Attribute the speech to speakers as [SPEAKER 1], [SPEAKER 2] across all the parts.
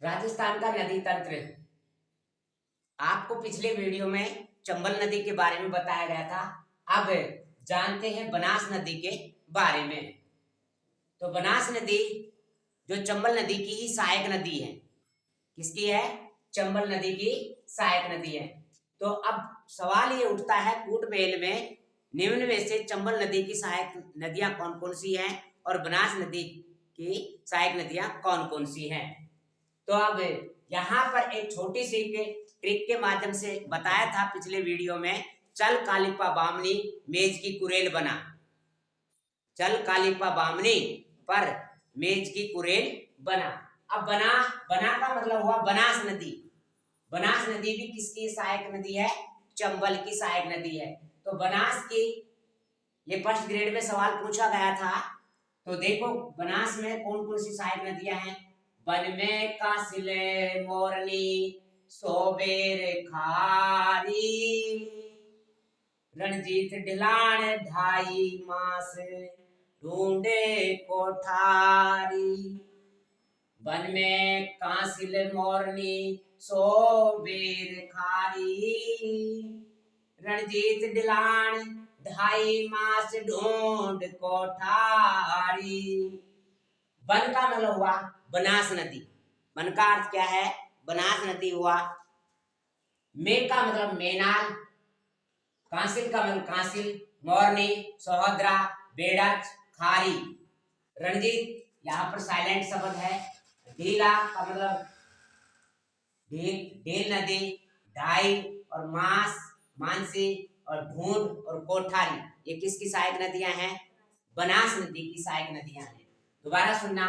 [SPEAKER 1] राजस्थान का नदी तंत्र। आपको पिछले वीडियो में चंबल नदी के बारे में बताया गया था। अब जानते हैं बनास नदी के बारे में। तो बनास नदी जो चंबल नदी की ही सहायक नदी है। किसकी है? चंबल नदी की सहायक नदी है। तो अब सवाल ये उठता है कूटमेल में निम्न में से चंबल नदी की सहायक नदियां कौन कौन सी हैं और बनास नदी की सहायक नदियां कौन कौन सी हैं। तो अब यहाँ पर एक छोटी सी ट्रिक के माध्यम से बताया था पिछले वीडियो में। चल कालिपा बामनी मेज की कुरेल बना। चल कालिपा बामनी पर मेज की कुरेल बना। अब बना बना का मतलब हुआ बनास नदी। बनास नदी भी किसकी सहायक नदी है? चंबल की सहायक नदी है। तो बनास की ये फर्स्ट ग्रेड में सवाल पूछा गया था। तो देखो बनास में कौन कौन सी सहायक नदियां हैं। वन में कासिले मोरनी सोबेर खारी रणजीत ढिलान ढाई मास ढूंढे कोठारी। वन में कासिल मोरनी सोबेर खारी रणजीत ढिलान ढाई मास ढूंढ कोठारी। वन का मतलब हुआ बनास नदी। वन का अर्थ क्या है? बनास नदी हुआ। मे का मतलब मेनाल। कासिल का मतलब कासिल। मोरनी सोहद्रा बेड़च खारी। रणजीत यहाँ पर साइलेंट शब्द है। ढीला का मतलब ढील नदी। ढाई और मास मानसी और ढूंढ और कोठारी ये किसकी सहायक नदियां हैं? बनास नदी की सहायक नदियां हैं। दोबारा सुनना,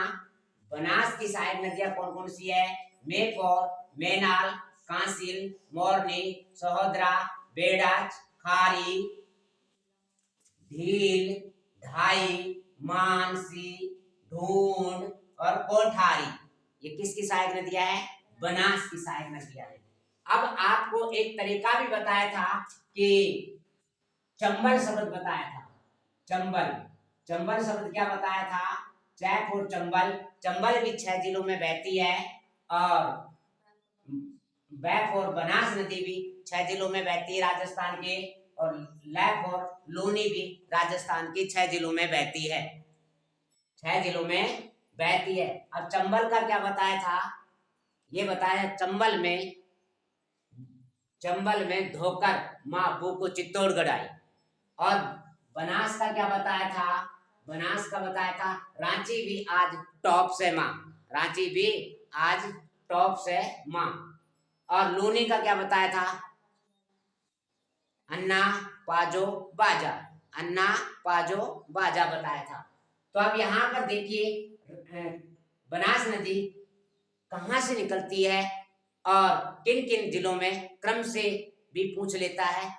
[SPEAKER 1] बनास की सहायक नदियां कौन कौन सी है? मेफोर मेनाल कांसिल मोरनी सोहद्रा बेड़च खारी ढील ढाई मानसी ढूंढ और कोठारी ये किसकी सहायक नदियां हैं? बनास की सहायक नदियां हैं। अब आपको एक तरीका भी बताया था कि चंबल शब्द बताया था। चंबल चंबल शब्द क्या बताया था? जयपुर चंबल। चंबल भी 6 जिलों में बहती है और बैफ और बनास नदी भी 6 जिलों में बहती है राजस्थान के। और लैफ और लूनी भी राजस्थान के 6 जिलों में बहती है। 6 जिलों में बहती है। अब चंबल का क्या बताया था? ये बताया चंबल में धोकर माँ बू को चित्तौड़गढ़ आई। और बनास का क्या बताया था? बनास का बताया था रांची भी आज टॉप से माँ। रांची भी आज टॉप से माँ। और लूनी का क्या बताया था? अन्ना पाजो बाजा। अन्ना पाजो बाजा बताया था। तो अब यहाँ पर देखिए बनास नदी कहाँ से निकलती है और किन किन जिलों में, क्रम से भी पूछ लेता है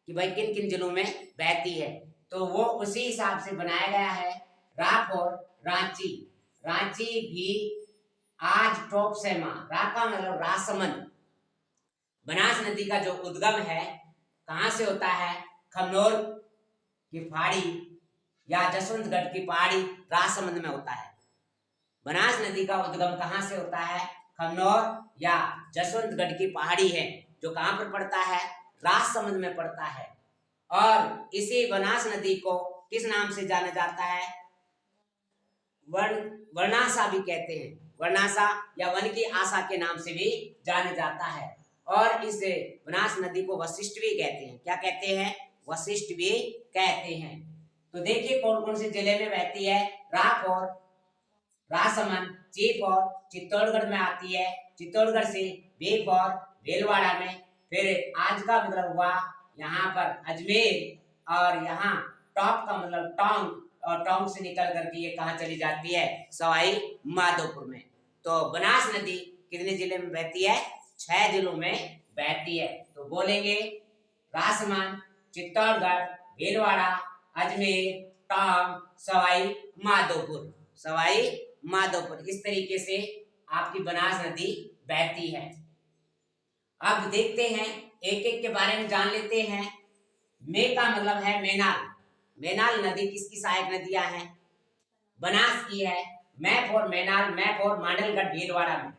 [SPEAKER 1] कि भाई किन किन जिलों में बहती है। तो वो उसी हिसाब से बनाया गया है। रायपुर रांची। रांची भी आज टॉप से माँ। रा का मतलब रासमंद। बनास नदी का जो उद्गम है कहाँ से होता है? खमनोर की पहाड़ी या जसवंतगढ़ की पहाड़ी राजसमंद में होता है। बनास नदी का उद्गम कहाँ से होता है? खमनोर या जसवंतगढ़ की पहाड़ी है जो कहाँ पर पड़ता है? राजसमंद में पड़ता है। और इसी बनास नदी को किस नाम से जाना जाता है? वर्णासा भी कहते हैं। वर्णासा या वन की आशा के नाम से भी जाना जाता है। और इस बनास नदी को वशिष्ठ भी कहते हैं। क्या कहते हैं? वशिष्ठ भी कहते हैं। तो देखिए कौन कौन से जिले में बहती है। रायपुर राजसमंद चीफ और चित्तौड़गढ़ में आती है। चित्तौड़गढ़ से बेप और भीलवाड़ा में। फिर आज का मतलब हुआ यहाँ पर अजमेर। और यहाँ टॉप का मतलब टोंक। और टोंक से निकल करके ये कहाँ चली जाती है? सवाई माधोपुर में। तो बनास नदी कितने जिले में बहती है? 6 जिलों में बहती है। तो बोलेंगे राजसमंद चित्तौड़गढ़ भीलवाड़ा अजमेर टोंक सवाई माधोपुर। सवाई माधोपुर इस तरीके से आपकी बनास नदी बहती है। अब देखते हैं एक एक के बारे में जान लेते हैं। मे का मतलब है मेनाल। मेनाल नदी किसकी सहायक नदियां हैं? बनास की है। मैप और मेनाल। मैप और मांडलगढ़ भीलवाड़ा में।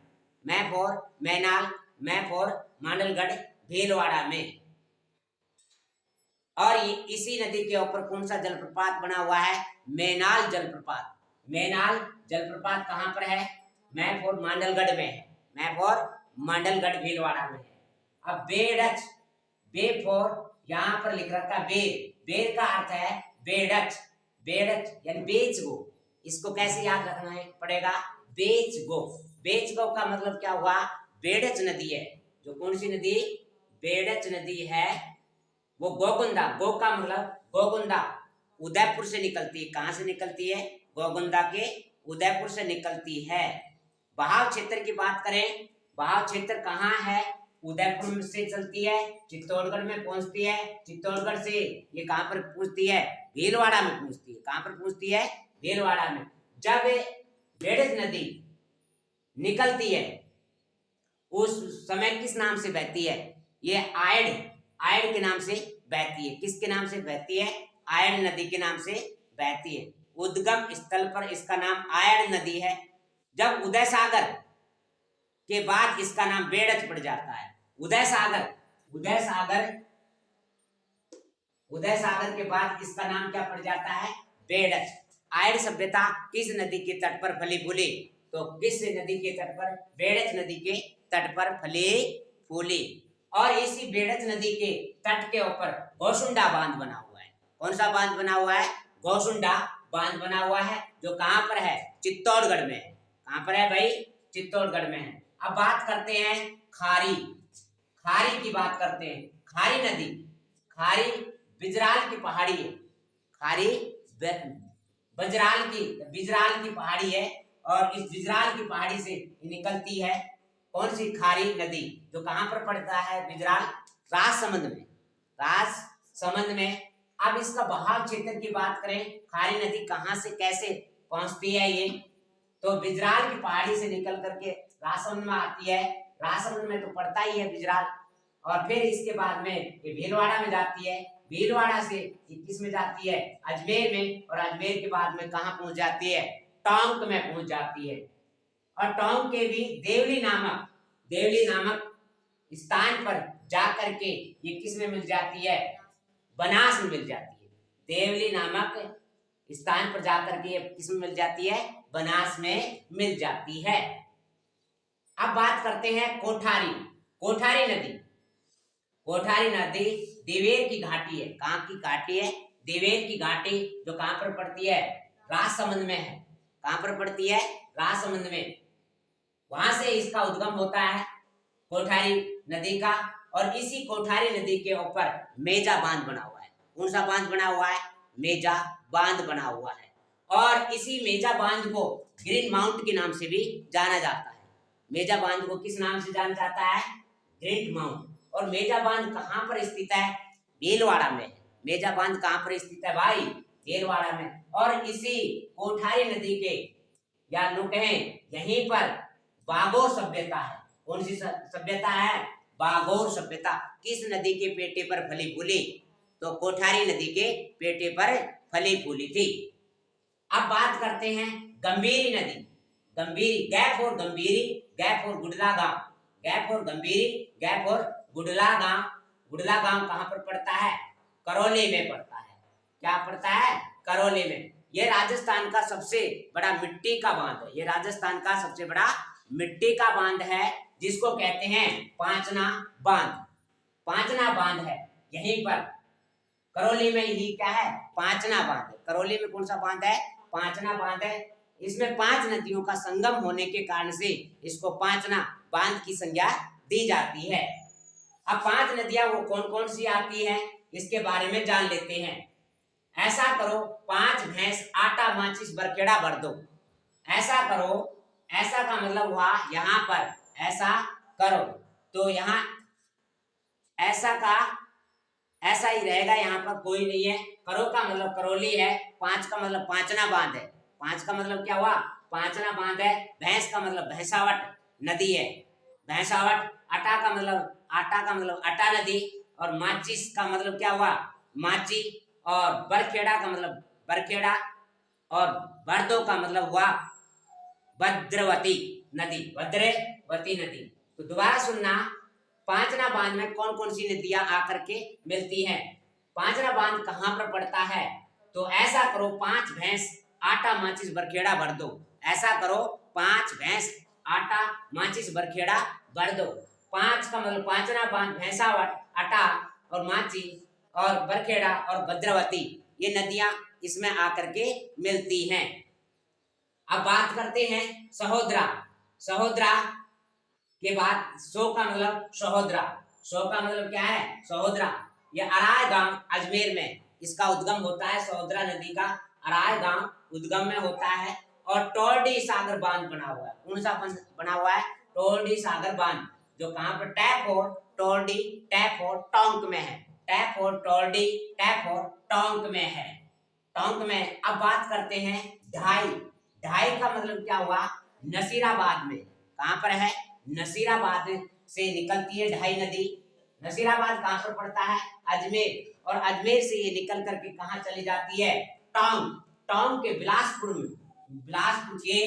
[SPEAKER 1] मैं फॉर मैनाल, मैं फॉर मांडलगढ़ भीलवाड़ा में। और ये इसी नदी के ऊपर कौन सा जलप्रपात बना हुआ है? मैनाल जलप्रपात। मैनाल जलप्रपात कहाँ पर है? मैं फॉर मांडलगढ़ में है, मैं फॉर मांडलगढ़ भीलवाड़ा में है। अब बेडच, बे फॉर यहाँ पर लिख रखा बेर, बेर का अर्थ है बेडच, बेडच यानी बेच गो। इसको कैसे याद रखना है पड़ेगा? बेच गो। बेच गो का मतलब क्या हुआ? बेडच नदी है, जो कौन सी नदी? बेडच नदी है, वो गोगुंदा, गो का मतलब गोगुंदा, उदयपुर से निकलती है। कहां से निकलती है? गोगुंदा के उदयपुर से निकलती है। बहाव क्षेत्र की बात करें, बहाव क्षेत्र कहाँ है? उदयपुर से चलती है, चित्तौड़गढ़ में पहुंचती है, चित्तौड़गढ़ से ये कहां पर पहुंचती है? भीलवाड़ा में पहुंचती है। कहां पर पहुंचती है? भीलवाड़ा में। जब बेडच नदी निकलती है उस समय किस नाम से बहती है? ये आयड़, आयड़ के नाम से बहती है। किसके नाम से बहती है? आयड़ नदी के नाम से बहती है। उद्गम स्थल पर इसका नाम आयड़ नदी है। जब उदय सागर के बाद इसका नाम बेडच पड़ जाता है। उदय सागर, उदय सागर, उदय सागर के बाद इसका नाम क्या पड़ जाता है? बेडच। आयड़ सभ्यता किस नदी के तट पर फली फूली? तो किस नदी के तट पर? बेडच नदी के तट पर फली फूली। और इसी बेडच नदी के तट के ऊपर गौसुंडा बांध बना हुआ है। कौन सा बांध बना हुआ है? गौसुंडा बांध बना हुआ है, जो कहां पर है? चित्तौड़गढ़ में है। कहां पर है भाई? चित्तौड़गढ़ में है। अब बात करते हैं खारी, खारी की बात करते हैं। खारी नदी, खारी बिजराल की पहाड़ी है, खारी बिजराल की पहाड़ी है, और इस बिजराल की पहाड़ी से निकलती है कौन सी? खारी नदी, जो कहां पर पड़ता है? बिजराल, राजसमंद में, राजसमंद में। अब इसका बहाव क्षेत्र की बात करें, खारी नदी कहां से कैसे पहुंचती है? ये तो बिजराल की पहाड़ी से निकल करके राजसमंद में आती है। राजसमंद में तो पड़ता ही है बिजराल, और फिर इसके बाद में ये भीलवाड़ा में जाती है। भीलवाड़ा से किस में जाती है? अजमेर में, और अजमेर के बाद में कहां पहुंच जाती है? टोंक में पहुंच जाती है। और टोंक के भी देवली नामक स्थान पर जाकर के ये किस में मिल जाती है? बनास में मिल जाती है। देवली नामक स्थान पर जाकर के ये किस में मिल जाती है? बनास में मिल जाती है। अब बात करते हैं कोठारी, कोठारी नदी। कोठारी नदी देवेर की घाटी है। कहां की घाटी है? देवेर की घाटी, जो कहां पर पड़ती है? राजसमंद में है। कहां पर पड़ती है? राजसमंद में। वहां से इसका उद्गम होता है कोठारी नदी का, और इसी कोठारी नदी के ऊपर मेजा बांध बना हुआ है। कौन सा बांध बना हुआ है? मेजा बांध बना हुआ है। और इसी मेजा बांध को ग्रीन माउंट के नाम से भी जाना जाता है। मेजा बांध को किस नाम से जाना जाता है? Green mount. और मेजा बांध कहां पर स्थित है? भीलवाड़ा में। मेजा बांध कहां पर स्थित है भाई? भीलवाड़ा में। और इसी कोठारी नदी के, या नो कहें यहीं पर बागोर सभ्यता है। कौन सी सभ्यता है? बागोर सभ्यता। किस नदी के पेटे पर फली फूली? तो कोठारी नदी के पेटे पर फली फूली थी। अब बात करते हैं गंभीरी नदी। गंभीरी, गैप और गंभीरी, गैप और गुडला गांव, गैप और गंभीरी, गैप और गुडला गांव। गुडला गांव कहां पर पड़ता है? करौली में पड़ता है। क्या पड़ता है? करौली में। यह राजस्थान का सबसे बड़ा मिट्टी का बांध है। यह राजस्थान का सबसे बड़ा मिट्टी का बांध है, जिसको कहते हैं पांचना बांध। पांचना बांध है यहीं पर करौली में। ही क्या है? पांचना बांध है। करौली में कौन सा बांध है? पांचना बांध है। इसमें 5 नदियों का संगम होने के कारण से इसको पांचना बांध की संज्ञा दी जाती है। अब 5 नदियां वो कौन कौन सी आती हैं, इसके बारे में जान लेते हैं। ऐसा करो 5 भैंस आटा माचिस बरखेड़ा भर दो। ऐसा करो, ऐसा का मतलब हुआ यहाँ पर ऐसा करो, तो यहाँ ऐसा का ऐसा ही रहेगा, यहाँ पर कोई नहीं है। करो का मतलब करौली है। 5 का मतलब पांचना बांध है। 5 का मतलब क्या हुआ? पांचना बांध है। भैंस का मतलब भैंसावट नदी है, भैंसावट। आटा का मतलब आटा नदी, और माचिस का मतलब क्या हुआ? माची। और बरखेड़ा का मतलब बरखेड़ा, और बरदो का मतलब हुआ भद्रवती। नदी, भद्रवती नदी। तो दोबारा सुनना, पांचना बांध में कौन कौन सी नदियां आकर के मिलती हैं। पांचना बांध कहाँ पर पड़ता है? तो ऐसा करो, 5 भैंस आटा माचिस बरखेड़ा भर दो। ऐसा करो, 5 भैंस आटा माचिस बरखेड़ा भर दो। 5 का मतलब पांचना बांध, भैंसावट, आटा और माची और बरखेड़ा और भद्रवती, ये नदियां इसमें आकर के मिलती हैं। अब बात करते हैं सहोदरा। सहोदरा के बाद सो का मतलब सहोदरा, सो का मतलब क्या है? सहोदरा। ये अराय गांव अजमेर में इसका उद्गम होता है। सहोदरा नदी का अराय गांव उद्गम में होता है। और टोरडी सागर बांध बना हुआ है। कौन सा बना हुआ है? टोरडी सागर बांध, जो कहां पर? टैप और टोरडी, टैप और टोंक में है। टैप और टोरडी, टैप और टोंक में है, टोंक में। अब बात करते हैं ढाई। ढाई का मतलब क्या हुआ? नसीराबाद में। कहां पर है? नसीराबाद से निकलती है ढाई नदी। नसीराबाद कहां पर पड़ता है? अजमेर। और अजमेर से ये निकल करके कहां चली जाती है? टोंक। टोंक के बिलासपुर में, बिलासपुर के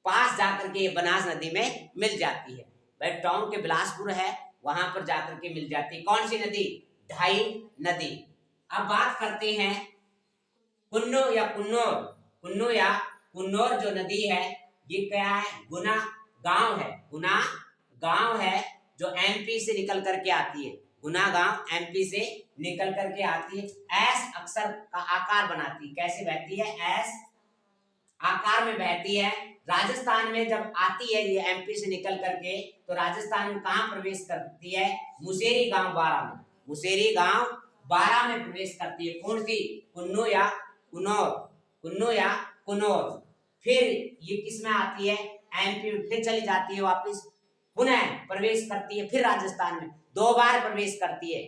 [SPEAKER 1] पास जाकर के ये बनास नदी में मिल जाती है। भाई टोंक के बिलासपुर है, वहां पर जाकर के मिल जाती है। कौन सी नदी? ढाई नदी। अब बात करते हैं कुन्नो या कुन्नौर। कुन्नो या कुन्नौर जो नदी है, ये क्या है? गुना गांव है। गुना गांव है जो एमपी से निकल करके आती है। गुना गांव एमपी से निकल करके आती है। एस अक्षर का आकार बनाती है। कैसे बहती है? एस आकार में बहती है। राजस्थान में जब आती है ये एमपी से निकल करके, तो राजस्थान में कहां प्रवेश करती है? मुसेरी गांव बारा में। मुसेरी गांव बारा में प्रवेश करती है। कौन सी? कुन्नो या कुन्नौर। कुन्नो या कुन्नौर। फिर ये किस में आती है? एमपी में। फिर चली जाती है वापस, पुनः प्रवेश करती है फिर राजस्थान में। 2 बार प्रवेश करती है।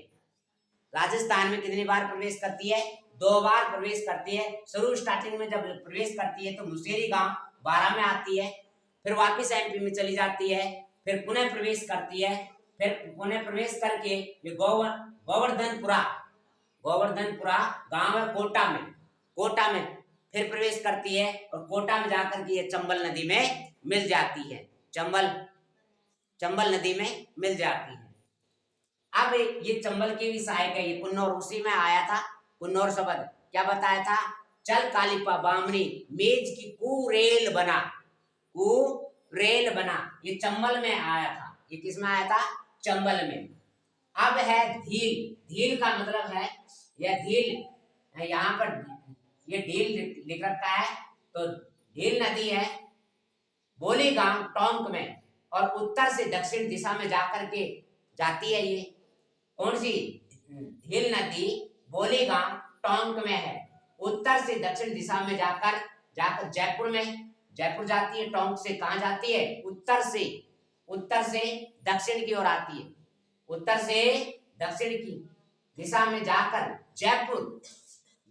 [SPEAKER 1] राजस्थान में कितनी बार प्रवेश करती है? 2 बार प्रवेश करती है। शुरू स्टार्टिंग में जब प्रवेश करती है तो मुसेरी गांव बारा में आती है, फिर वापस एमपी में चली जाती है, फिर पुनः प्रवेश करती है। फिर पुनः प्रवेश करके ये गोवर्धनपुरा, गोवर्धनपुरा गांव है कोटा में। कोटा में फिर प्रवेश करती है और कोटा में जाकर के ये चंबल नदी में मिल जाती है। चंबल नदी में मिल जाती है। अब ये चंबल की भी सहायक है। ये कुन्नौर उसी में आया था। कुन्नौर शब्द क्या बताया था? चल कालिपा बामनी मेज की कुरेल बना। कुरेल बना, ये चंबल में आया था। ये किस में आया था? चंबल में। अब है धील। धील का मतलब है, यह धील, यहाँ पर ये ढील लिख रखा है। तो ढील नदी है बोली गांव टोंक में, और उत्तर से दक्षिण दिशा में जाकर के जाती है। ये कौन सी? ढील नदी बोली गांव टोंक में है। उत्तर से दक्षिण दिशा में जाकर जयपुर में, जयपुर जाती है। टोंक से कहां जाती है? उत्तर से दक्षिण की ओर आती है। उत्तर से दक्षिण की दिशा में जाकर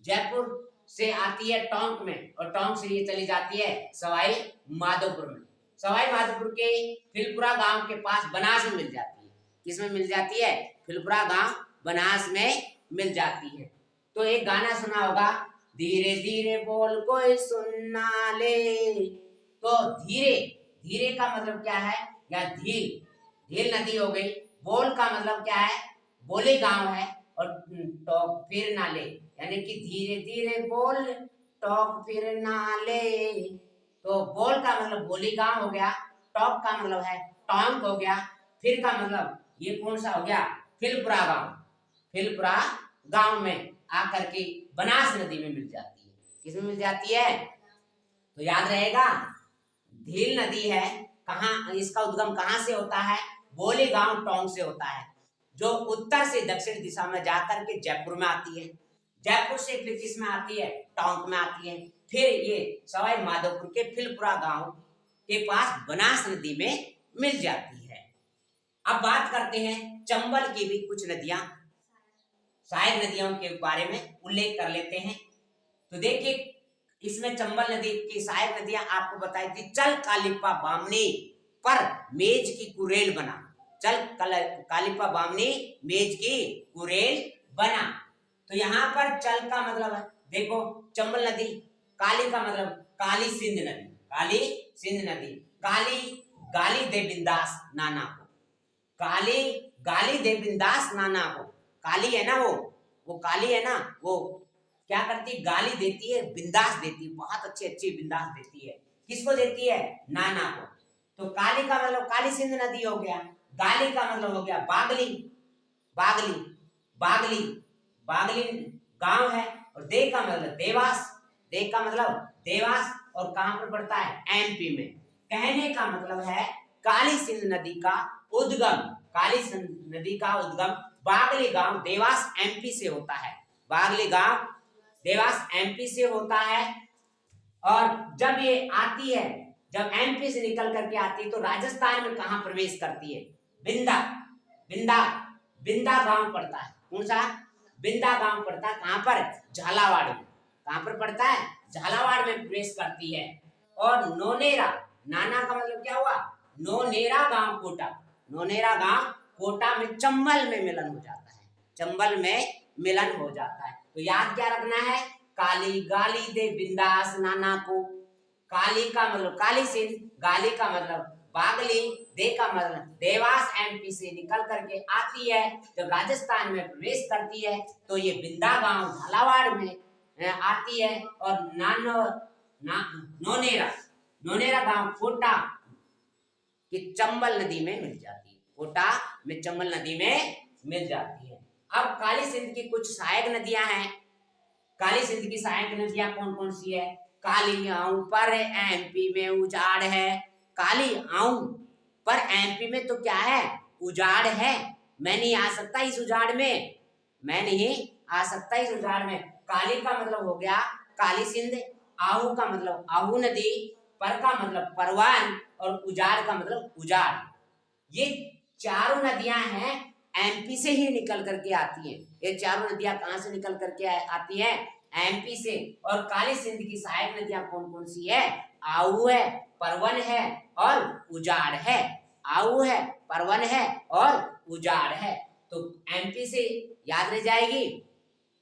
[SPEAKER 1] जयपुर से आती है टोंक में, और टोंक से ये चली जाती है सवाई माधोपुर में। सवाई माधोपुर के फिलपुरा गांव के पास बनास में मिल जाती है। किसमें मिल जाती है? फिलपुरा गांव बनास में मिल जाती है। तो एक गाना सुना होगा, धीरे धीरे बोल कोई सुनना ले। तो धीरे धीरे का मतलब क्या है? या धील नदी हो गई। बोल का मतलब क्या है? बोली गांव है। और टॉक फिर ना ले, यानी कि धीरे धीरे बोल टॉक फिर ना ले। तो बोल का मतलब बोली गांव हो गया, टॉक का मतलब है टोंक हो गया, फिर का मतलब ये कौन सा हो गया? फिलपुरा गांव। फिलपुरा गांव में आकर के बनास नदी में मिल जाती है। किसमें मिल जाती है? तो याद रहेगा, धील नदी है। कहाँ इसका उद्गम कहाँ से होता है? बोली गांव टोंक से होता है, जो उत्तर से दक्षिण दिशा में जाकर के जयपुर में आती है। जयपुर से फिर किस में आती है? टोंक में आती है। फिर ये सवाई माधोपुर के फिलपुरा गांव के पास बनास नदी में मिल जाती है। अब बात करते हैं चंबल की भी कुछ नदियां, सहायक नदियों के बारे में उल्लेख कर लेते हैं। तो देखिए, इसमें चंबल नदी की सहायक नदियां आपको बताई थी। चल कालिपा बामनी पर मेज की कुरेल बना। चल कालिपा बामनी मेज की कुरेल बना। तो यहाँ पर चल का मतलब है, देखो चंबल नदी। काली का मतलब काली सिंध नदी, काली सिंध नदी। काली गाली दे बिंदास नाना को, काली गाली दे बिंदास नाना को। काली है ना वो काली है ना, वो क्या करती, गाली देती है, बिंदास देती है, बहुत अच्छी अच्छी बिंदास देती है। किसको देती है, नाना को। तो काली का मतलब काली सिंध नदी हो गया, गाली का मतलब हो गया बागली, बागली बागली बागली गांव है, और दे का मतलब देवास, दे का मतलब देवास, और कहां पर पड़ता है, एमपी में। कहने का मतलब है काली सिंध नदी का उद्गम, काली सिंध नदी का उद्गम बागली गांव देवास एमपी से होता है, बागली गांव देवास एमपी से होता है। और जब ये आती है, जब एमपी से निकल करके आती है तो राजस्थान में कहां प्रवेश करती है, बिंदा, बिंदा बिंदा गांव पड़ता है। कौन सा, बिंदा गांव पड़ता है, कहां पर, झालावाड़ में। कहां पर पड़ता है, झालावाड़ में प्रवेश करती है। और नोनेरा, नाना का मतलब क्या हुआ, नोनेरा गांव कोटा, नोनेरा गांव कोटा में चंबल में मिलन हो जाता है, चंबल में मिलन हो जाता है। तो याद क्या रखना है, काली गाली दे बिंदास नाना को। काली का मतलब काली सिंध, गाली का मतलब बागली, दे का मतलब देवास एमपी से निकल करके आती है, जब राजस्थान में प्रवेश करती है तो ये बिंदा गांव झालावाड़ में आती है। और नोनेरा, नोनेरा गांव कोटा की चंबल नदी में मिल जाती है, कोटा में चंबल नदी में मिल जाती है। अब काली सिंध की कुछ सहायक नदियां हैं। काली सिंध की सहायक नदियां कौन कौन सी है, काली आऊ पर एमपी में उजाड़ है, काली आऊ पर एमपी में तो क्या है, उजाड़ है, मैं नहीं आ सकता इस उजाड़ में, मैं नहीं आ सकता इस उजाड़ में। काली का मतलब हो गया काली सिंध, आहू का मतलब आहू नदी, पर का मतलब परवान, और उजाड़ का मतलब उजाड़। ये चारों नदियां हैं एमपी से ही निकल करके आती हैं। ये चारों नदियां कहां से निकल करके आती हैं, एमपी से। और काली सिंध की सहायक नदियां कौन कौन सी है, आऊ है, परवन है और उजाड़ है, आऊ है, परवन है और उजाड़ है। तो एमपी से याद रह जाएगी।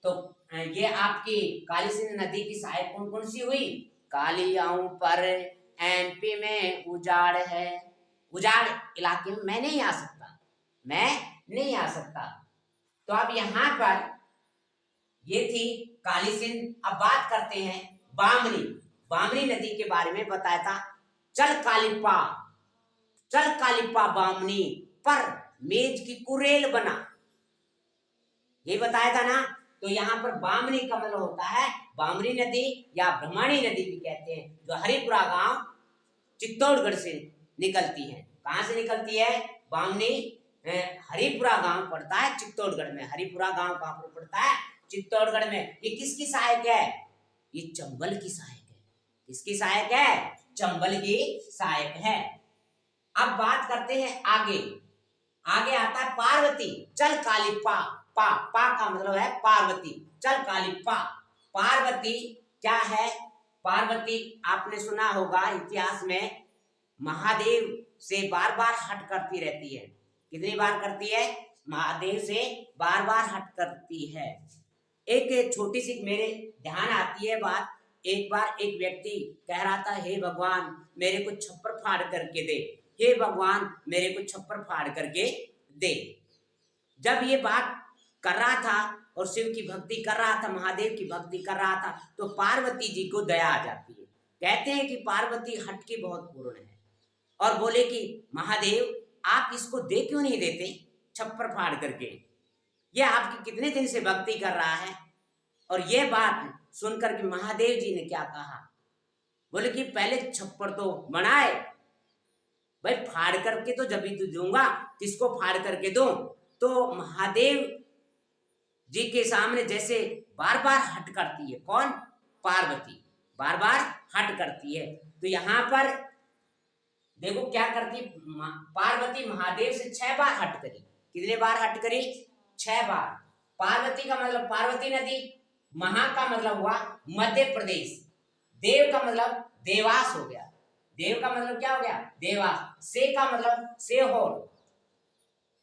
[SPEAKER 1] तो ये आपकी काली सिंध नदी की सहायक कौन कौन सी हुई, काली आऊ पर एमपी में उजाड़ है, उजाड़ इलाके में मैं नहीं आ सकता, मैं नहीं आ सकता। तो अब यहां पर ये थी काली सिंध। अब बात करते हैं बामनी, बामनी नदी के बारे में बताया था। चल कालिपा, चल कालिपा बामनी पर मेज की कुरेल बना, ये बताया था ना। तो यहाँ पर बामनी का मतलब होता है बामनी नदी या ब्रह्मणी नदी भी कहते हैं, जो हरिपुरा गांव चित्तौड़गढ़ से निकलती है। कहां से निकलती है, बामनी हरिपुरा गांव पड़ता है चित्तौड़गढ़ में। हरिपुरा गांव कहां पर पड़ता है, चित्तौड़गढ़ में। ये किसकी सहायक है, ये चंबल की सहायक है। किसकी सहायक है, चंबल की सहायक है। अब बात करते हैं आगे, आगे आता है पार्वती। चल कालिपा, पा पा का मतलब है पार्वती, चल कालिपा। पार्वती क्या है, पार्वती आपने सुना होगा इतिहास में, महादेव से बार बार हट करती रहती है। कितनी बार करती है, महादेव से बार बार हट करती है। एक छोटी सी मेरे ध्यान आती है बात। एक बार एक व्यक्ति कह रहा था, हे भगवान मेरे को छप्पर फाड़ करके दे, हे भगवान मेरे को छप्पर फाड़ करके दे। जब ये बात कर रहा था और शिव की भक्ति कर रहा था, महादेव की भक्ति कर रहा था, तो पार्वती जी को दया आ जाती है। कहते हैं कि पार्वती हट के बहुत पूर्ण है और बोले कि महादेव आप इसको दे क्यों नहीं देते छप्पर फाड़ करके, ये आपकी कितने दिन से भक्ति कर रहा है। और ये बात सुनकर के महादेव जी ने क्या कहा, बोले कि पहले छप्पर तो बनाए भाई, फाड़ करके तो जब भी दूंगा, किसको फाड़ करके दूं। तो महादेव जी के सामने जैसे बार बार हट करती है, कौन, पार्वती बार बार हट करती है। तो यहां पर देखो क्या करती, पार्वती महादेव से 6 बार हट करी। कितने बार हट करी, 6 बार। पार्वती का मतलब पार्वती नदी, महा का मतलब हुआ मध्य प्रदेश, देव का मतलब देवास हो गया, देव का मतलब क्या हो गया, देवास, से का मतलब सेहोर।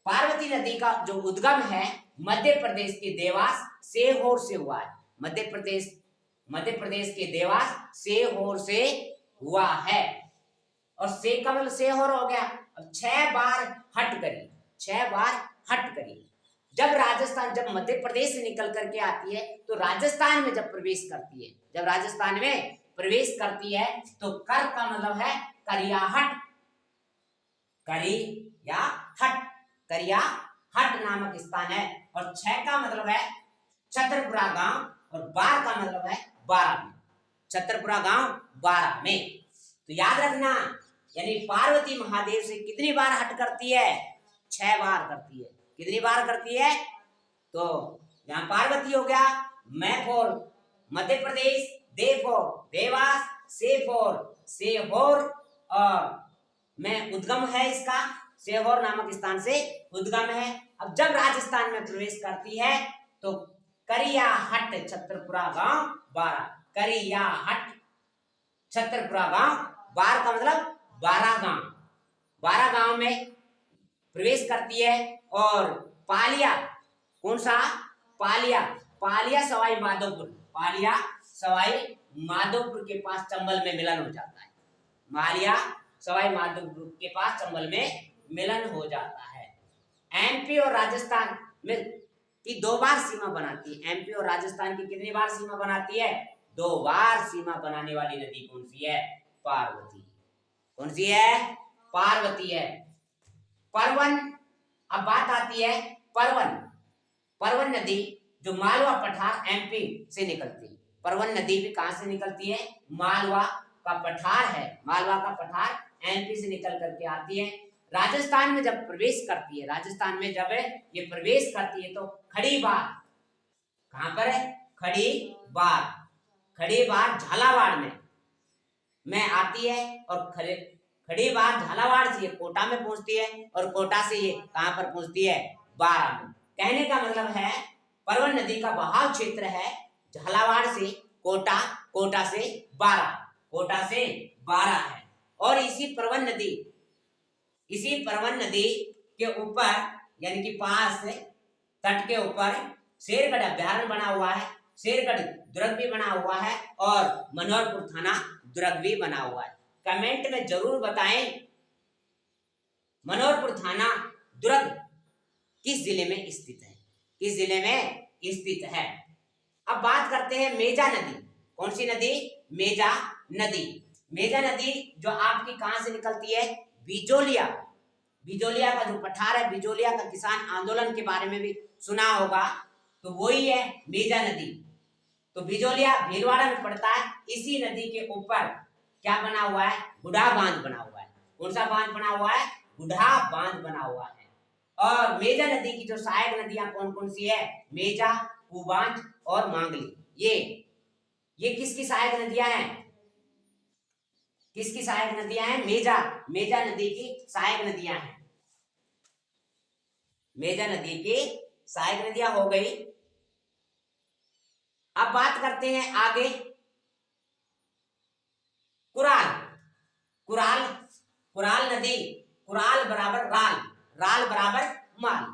[SPEAKER 1] पार्वती नदी का जो उद्गम है मध्य प्रदेश के देवास सेहोर से हुआ है। मध्य प्रदेश के देवास सेहोर से हुआ है। और से का मतलब सेहोर हो गया। अब 6 बार हट करी, 6 बार हट करी। जब राजस्थान, जब मध्य प्रदेश से निकल करके आती है तो राजस्थान में जब प्रवेश करती है, जब राजस्थान में प्रवेश करती है तो कर का मतलब है करियाहट, करियाहट, करियाहट नामक स्थान है। और 6 का मतलब है छतरपुरा गांव और 12 का मतलब है 12 में, छतरपुरा गांव 12 में। तो याद रखना, यानी पार्वती महादेव से कितनी बार हट करती है? 6 बार करती है। कितनी बार करती है? तो यहाँ पार्वती हो गया, मैं for Madhya Pradesh, they for Dewas, से फॉर सेहोर, और मैं उद्गम है इसका, सेहोर नामक स्थान से उद्गम है। अब जब राजस्थान में प्रवेश करती है तो करियाहट छतरपुरा गांव 12, करियाहट छतरपुरा गांव 12 का मतलब 12 गांव, 12 गांव में प्रवेश करती है। और पालिया, कौन सा? पालिया, पालिया सवाई माधोपुर, पालिया सवाई माधोपुर के पास चंबल में मिलन हो जाता है। मालिया सवाई माधोपुर के पास चंबल में मिलन हो जाता है। एमपी और राजस्थान में की 2 बार सीमा बनाती है। एमपी और राजस्थान की कितनी बार सीमा बनाती है? 2 बार सीमा बनाने वाली नदी कौन सी है? पार्वती। कौन सी है? पार्वती है। परवन, अब बात आती है परवन, परवन नदी जो मालवा पठार एमपी से निकलती है। परवन नदी भी कहां से निकलती है? मालवा का पठार है, मालवा का पठार एमपी से निकल करके आती है। राजस्थान में जब प्रवेश करती है, राजस्थान में जब ये प्रवेश करती है तो खड़ीबार, कहां पर है? खड़ीबार, खड़ीबार झालावाड़ में आती है। और खड़ीबार झालावाड़ से ये कोटा में पहुंचती है और कोटा से ये कहां पर पहुंचती है? 12 में। कहने का मतलब है परवन नदी का बहाव क्षेत्र है झालावाड़ से कोटा, कोटा से 12, कोटा से 12 है। और इसी परवन नदी के ऊपर यानी कि पास तट के ऊपर शेरगढ़ अभ्यारण्य बना हुआ है, शेरगढ़ दुर्ग भी बना हुआ है और मनोहरपुर थाना दुर्ग भी बना हुआ है। कमेंट में जरूर बताएं मनोहरपुर थाना दुर्ग किस जिले में स्थित है, किस जिले में स्थित है। अब बात करते हैं मेजा नदी। कौन सी नदी? मेजा नदी। मेजा नदी जो आपकी कहां से निकलती है? बिजोलिया, बिजोलिया का जो पठार है, बिजोलिया का किसान आंदोलन के बारे में भी सुना होगा, तो वही है मेजा नदी। तो बिजोलिया भीलवाड़ा में पड़ता है। इसी नदी के ऊपर क्या बना हुआ है? बुढ़ा बांध बना हुआ है। कौन सा बांध बना हुआ है? बुढ़ा बांध बना हुआ है। और मेजा नदी की जो सहायक नदियां कौन कौन सी है? मेजा, कुबांज और मांगली। ये किसकी सहायक नदियां हैं? किसकी सहायक नदियां हैं? मेजा नदी की सहायक नदियां हैं। मेजा नदी की सहायक नदियां हो गई। अब बात करते हैं आगे कुराल, कुराल, कुराल नदी। कुराल बराबर राल, राल बराबर माल,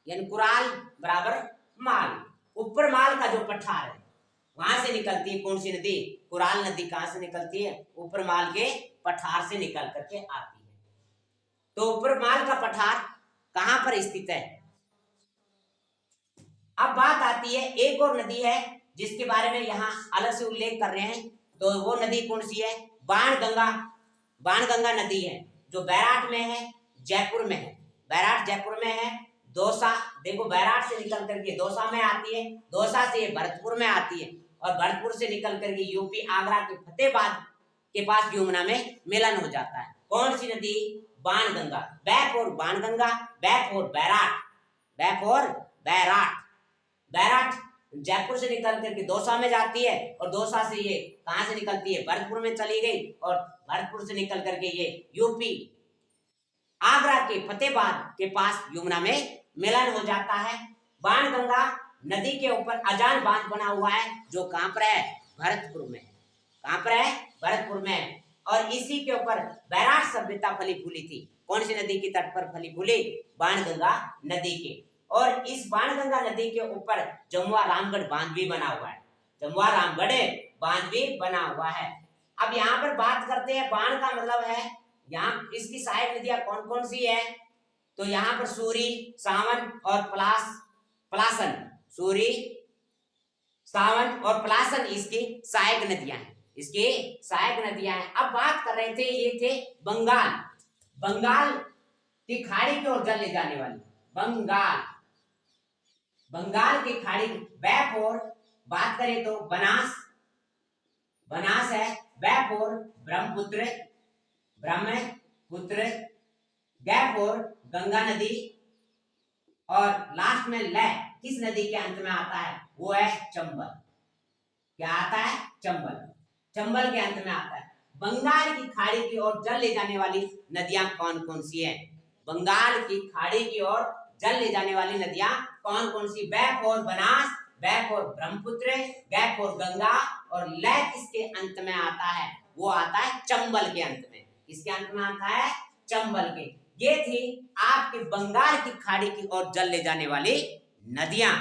[SPEAKER 1] यानी कुराल बराबर माल। ऊपर माल का जो पठार है वहां से निकलती है कौन सी नदी? कुराल नदी। कहां से निकलती है? ऊपर माल के पठार से निकल करके आती है। तो ऊपर माल का पठार कहां पर स्थित है? अब बात आती है एक और नदी है जिसके बारे में यहाँ अलग से उल्लेख कर रहे हैं। तो वो नदी कौन सी है? बाणगंगा, बाणगंगा नदी है जो बैराट में है, जयपुर में है। बैराट जयपुर में है। दौसा, देखो बैराट से निकल करके दौसा में आती है, दौसा से भरतपुर में आती है और भरतपुर से निकल करके यूपी आगरा के फतेहाबाद के पास यमुना में मिलन हो जाता है। कौन सी नदी? बाणगंगा। बैक और बाणगंगा, बैक और बैराट, बैक और बैराट। बैराट जयपुर से निकल करके दौसा में जाती है और दौसा से ये कहां से निकलती है? भरतपुर में चली गई और भरतपुर से निकल करके ये यूपी आगरा के फतेहाबाद के पास यमुना में मिलन हो जाता है। बाणगंगा नदी के ऊपर अजान बांध बना हुआ है जो कहां पर है? भरतपुर में। कहां पर है? भरतपुर में। और इसी के ऊपर बैराट सभ्यता फली फूली थी। कौन सी नदी के तट पर फली फूली? बाणगंगा नदी के। और इस बाणगंगा नदी के ऊपर जमुआ रामगढ़ बांध भी बना हुआ है, जमुआ रामगढ़ बांध भी बना हुआ है। अब यहाँ पर बात करते हैं, बाण का मतलब है यहाँ इसकी सहायक नदियां कौन कौन सी है? तो यहाँ पर सूरी, सावन और पलासन, सूरी, सावन और पलासन इसकी सहायक नदियां हैं, इसकी सहायक नदियां हैं। अब बात कर रहे थे, ये थे बंगाल, बंगाल की खाड़ी की ओर जल ले जाने वाली, बंगाल की खाड़ी बैफोर। बात करें तो बनास है, बैफोर ब्रह्मपुत्र, गैफोर गंगा नदी, और लास्ट में ल किस नदी के अंत में आता है? वो है चंबल। क्या आता है? चंबल के अंत में आता है। बंगाल की खाड़ी की ओर जल ले जाने वाली नदियां कौन कौन सी है? बंगाल की खाड़ी की ओर जल ले जाने वाली नदियां कौन कौन सी? बैफोर बनास, बैफोर ब्रह्मपुत्र, बैफोर गंगा, और लैक इसके अंत में आता है, वो आता है चंबल के अंत में। किसके अंत में आता है? चंबल के। ये थी आपके बंगाल की खाड़ी की ओर जल ले जाने वाली नदियां,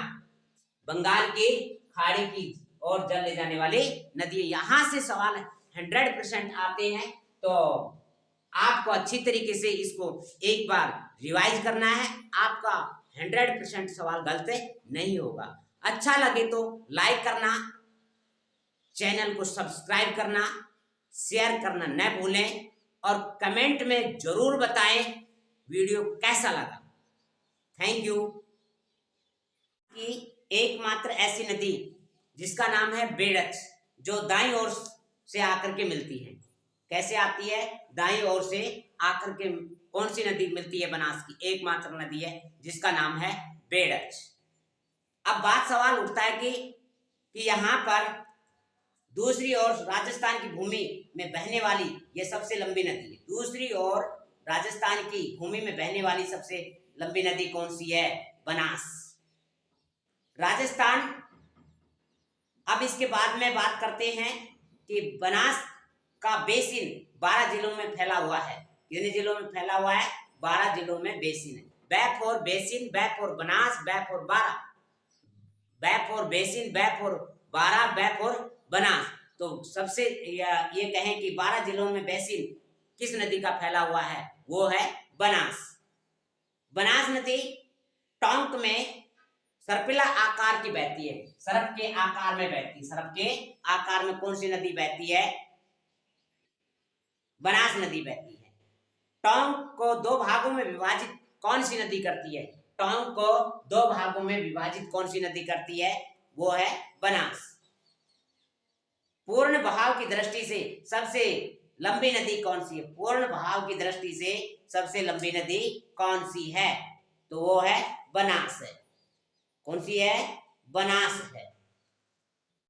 [SPEAKER 1] बंगाल की खाड़ी की ओर जल ले जाने वाली नदियां। यहां से सवाल 100% आते हैं, तो आपको अच्छी तरीके से इसको एक बार रिवाइज करना है, आपका 100% सवाल गलत नहीं होगा। अच्छा लगे तो लाइक करना, चैनल को सब्सक्राइब करना, शेयर करना न भूलें, और कमेंट में जरूर बताएं वीडियो कैसा लगा। Thank you. कि एकमात्र ऐसी नदी जिसका नाम है बेड़च, जो दाईं ओर से आकर के मिलती है। कैसे आती है? दाईं ओर से आकर के कौन सी नदी मिलती है? बनास की एकमात्र नदी है जिसका नाम है बेड़च। अब सवाल उठता है कि यहाँ पर दूसरी ओर राजस्थान की भूमि में बहने वाली ये सबसे लंबी नदी है। दूसरी ओर राजस्थान की भूमि में बहने वाली सबसे लंबी नदी कौन सी है? बनास। राजस्थान। अब इसके बाद में बात करते हैं कि बनास का बेसिन 12 जिलों में फैला हुआ है। कितने जिलों में फैला हुआ है? 12 जिलों में बेसिन है। बैफोर बेसिन, बैफोर बनास, बैफोर 12, बैफोर बेसिन, बैफोर 12, बैफोर बनास। तो सबसे ये कहें कि 12 जिलों में बेसिन किस नदी का फैला हुआ है? वो है बनास। बनास नदी टोंक में सर्पिला आकार की बहती है, सर्प के आकार में बहती है। सर्प के आकार में कौन सी नदी बहती है? बनास नदी बहती है। टोंक को 2 भागों में विभाजित कौन सी नदी करती है? टोंक को 2 भागों में विभाजित कौन सी नदी करती है? वो है बनास। पूर्ण बहाव की दृष्टि से सबसे लंबी नदी कौन सी है? पूर्ण बहाव की दृष्टि से सबसे लंबी नदी कौन सी है? तो वो है बनास है। कौन सी है? बनास है।